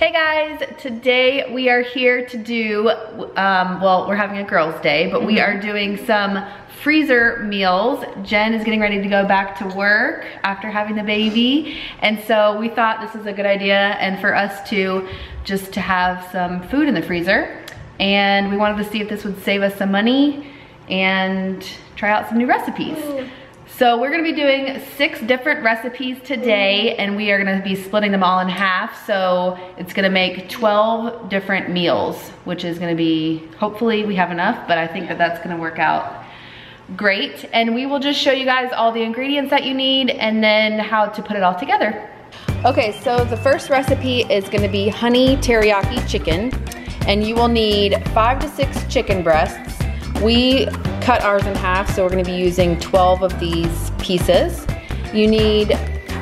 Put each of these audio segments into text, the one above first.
Hey guys, today we are here to do, well, we're having a girls' day, but we are doing some freezer meals. Jen is getting ready to go back to work after having the baby, and so we thought this is a good idea and for us to just to have some food in the freezer, and we wanted to see if this would save us some money and try out some new recipes. So we're gonna be doing 6 different recipes today, and we are gonna be splitting them all in half. So it's gonna make 12 different meals, which is gonna be, hopefully we have enough, but I think that that's gonna work out great. And we will just show you guys all the ingredients that you need and then how to put it all together. Okay, so the first recipe is gonna be honey teriyaki chicken, and you will need 5 to 6 chicken breasts. We cut ours in half, so we're gonna be using 12 of these pieces. You need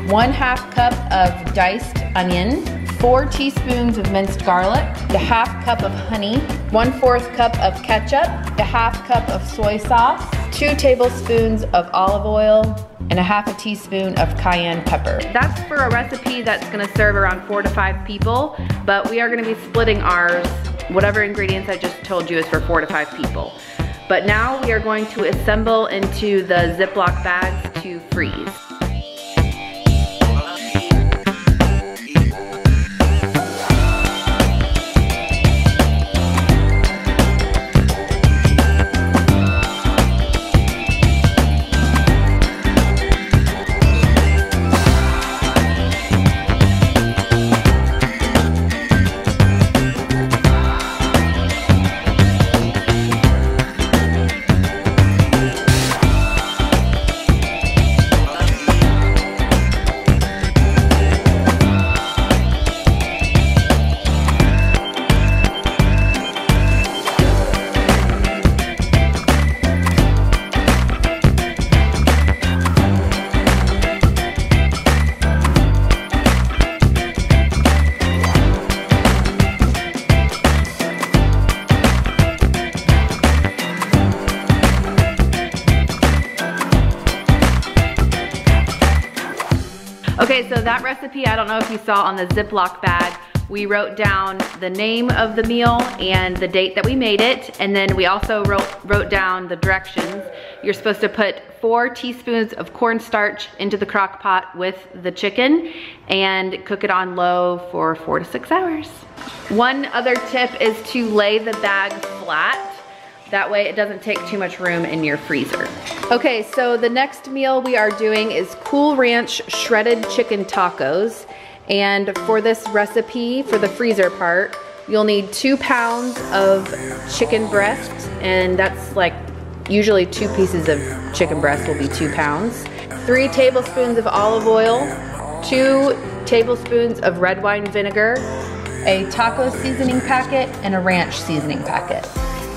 1/2 cup of diced onion, 4 teaspoons of minced garlic, a 1/2 cup of honey, 1/4 cup of ketchup, a 1/2 cup of soy sauce, 2 tablespoons of olive oil, and a 1/2 teaspoon of cayenne pepper. That's for a recipe that's gonna serve around 4 to 5 people, but we are gonna be splitting ours. Whatever ingredients I just told you is for 4 to 5 people. But now we are going to assemble into the Ziploc bags to freeze. Okay, so that recipe, I don't know if you saw on the Ziploc bag, we wrote down the name of the meal and the date that we made it, and then we also wrote down the directions. You're supposed to put 4 teaspoons of cornstarch into the crock pot with the chicken and cook it on low for 4 to 6 hours. One other tip is to lay the bag flat. That way it doesn't take too much room in your freezer. Okay, so the next meal we are doing is Cool Ranch shredded chicken tacos. And for this recipe, for the freezer part, you'll need 2 pounds of chicken breast, and that's like usually 2 pieces of chicken breast will be 2 pounds. 3 tablespoons of olive oil, 2 tablespoons of red wine vinegar, a taco seasoning packet, and a ranch seasoning packet.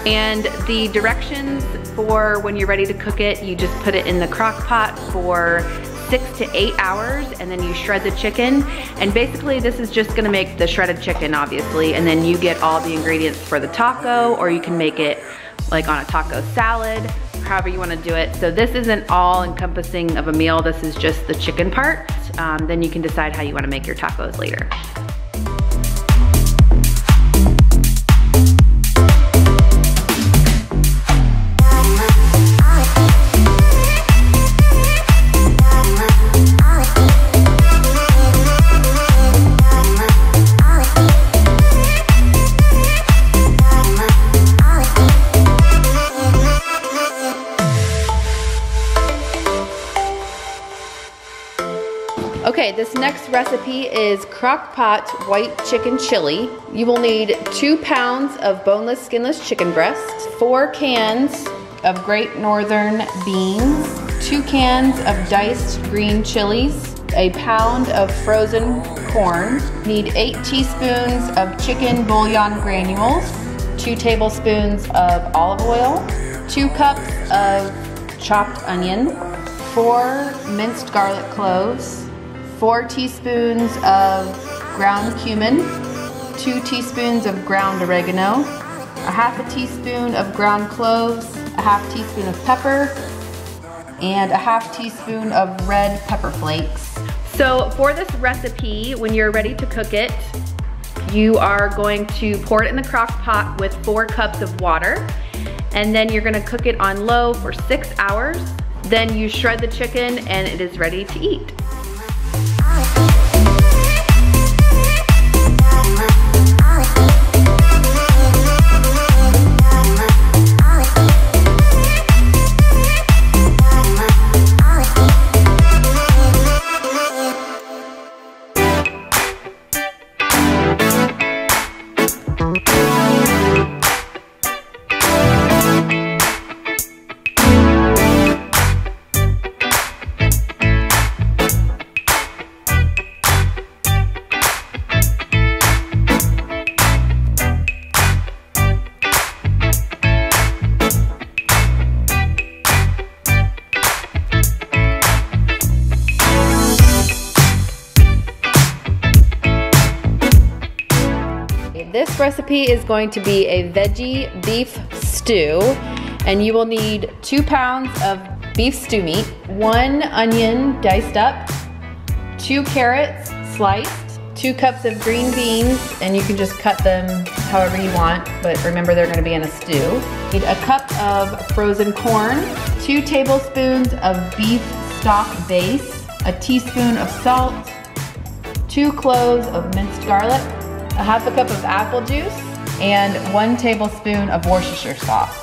And the directions for when you're ready to cook it, you just put it in the crock pot for 6 to 8 hours, and then you shred the chicken. And basically this is just gonna make the shredded chicken, obviously, and then you get all the ingredients for the taco, or you can make it like on a taco salad, however you wanna do it. So this isn't all encompassing of a meal, this is just the chicken part. Then you can decide how you wanna make your tacos later. Okay, this next recipe is Crock-pot white chicken chili. You will need 2 pounds of boneless, skinless chicken breast, 4 cans of Great Northern beans, 2 cans of diced green chilies, a pound of frozen corn, need 8 teaspoons of chicken bouillon granules, 2 tablespoons of olive oil, 2 cups of chopped onion, 4 minced garlic cloves, 4 teaspoons of ground cumin, 2 teaspoons of ground oregano, a 1/2 teaspoon of ground cloves, a 1/2 teaspoon of pepper, and a 1/2 teaspoon of red pepper flakes. So for this recipe, when you're ready to cook it, you are going to pour it in the crock pot with 4 cups of water. And then you're gonna cook it on low for 6 hours. Then you shred the chicken and it is ready to eat. This recipe is going to be a veggie beef stew, and you will need 2 pounds of beef stew meat, 1 onion diced up, 2 carrots sliced, 2 cups of green beans, and you can just cut them however you want, but remember they're gonna be in a stew. You need a cup of frozen corn, 2 tablespoons of beef stock base, a teaspoon of salt, 2 cloves of minced garlic, a half a cup of apple juice, and 1 tablespoon of Worcestershire sauce.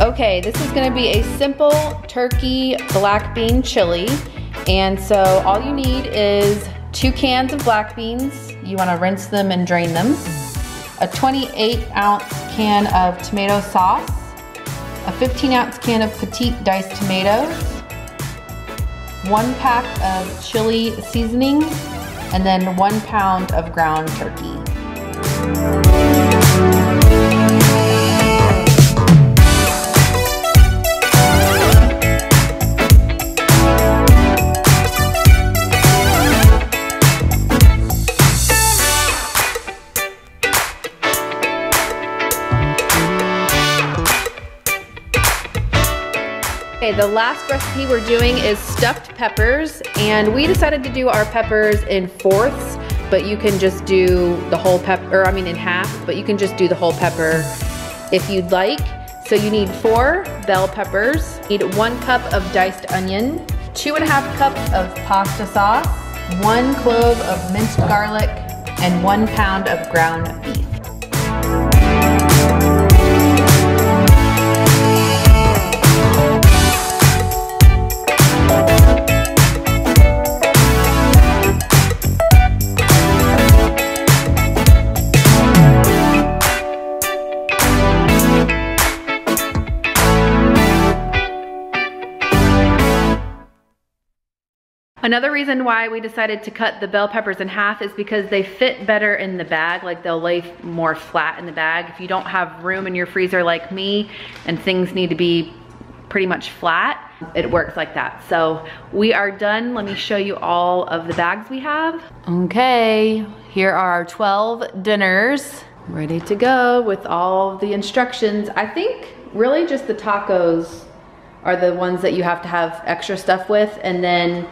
Okay, this is gonna be a simple turkey black bean chili. And so all you need is 2 cans of black beans. You wanna rinse them and drain them. A 28-ounce can of tomato sauce. A 15-ounce can of petite diced tomatoes. 1 pack of chili seasoning. And then 1 pound of ground turkey. Okay, the last recipe we're doing is stuffed peppers, and we decided to do our peppers in 4ths, but you can just do the whole pepper, in half, but you can just do the whole pepper if you'd like. So you need 4 bell peppers, you need 1 cup of diced onion, 2.5 cups of pasta sauce, 1 clove of minced garlic, and 1 pound of ground beef. Another reason why we decided to cut the bell peppers in half is because they fit better in the bag, like they'll lay more flat in the bag. If you don't have room in your freezer like me and things need to be pretty much flat, it works like that. So we are done. Let me show you all of the bags we have. Okay, here are our 12 dinners ready to go with all the instructions. I think really just the tacos are the ones that you have to have extra stuff with, and then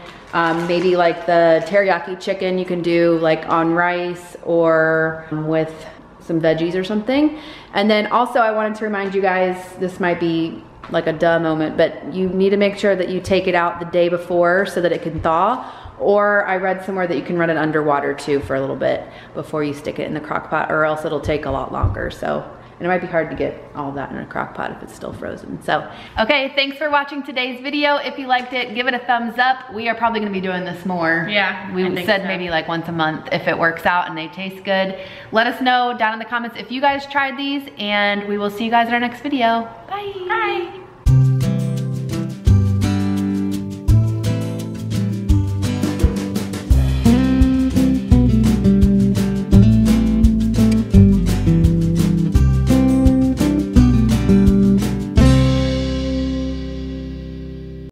maybe like the teriyaki chicken you can do like on rice or with some veggies or something. And then also I wanted to remind you guys, this might be like a duh moment, but you need to make sure that you take it out the day before so that it can thaw. Or I read somewhere that you can run it underwater too for a little bit before you stick it in the crock pot, or else it'll take a lot longer. So, and it might be hard to get all that in a crock pot if it's still frozen. So, okay, thanks for watching today's video. If you liked it, give it a thumbs up. We are probably gonna be doing this more. Yeah, we said so. Maybe like once a month if it works out and they taste good. Let us know down in the comments if you guys tried these, and we will see you guys in our next video. Bye. Bye.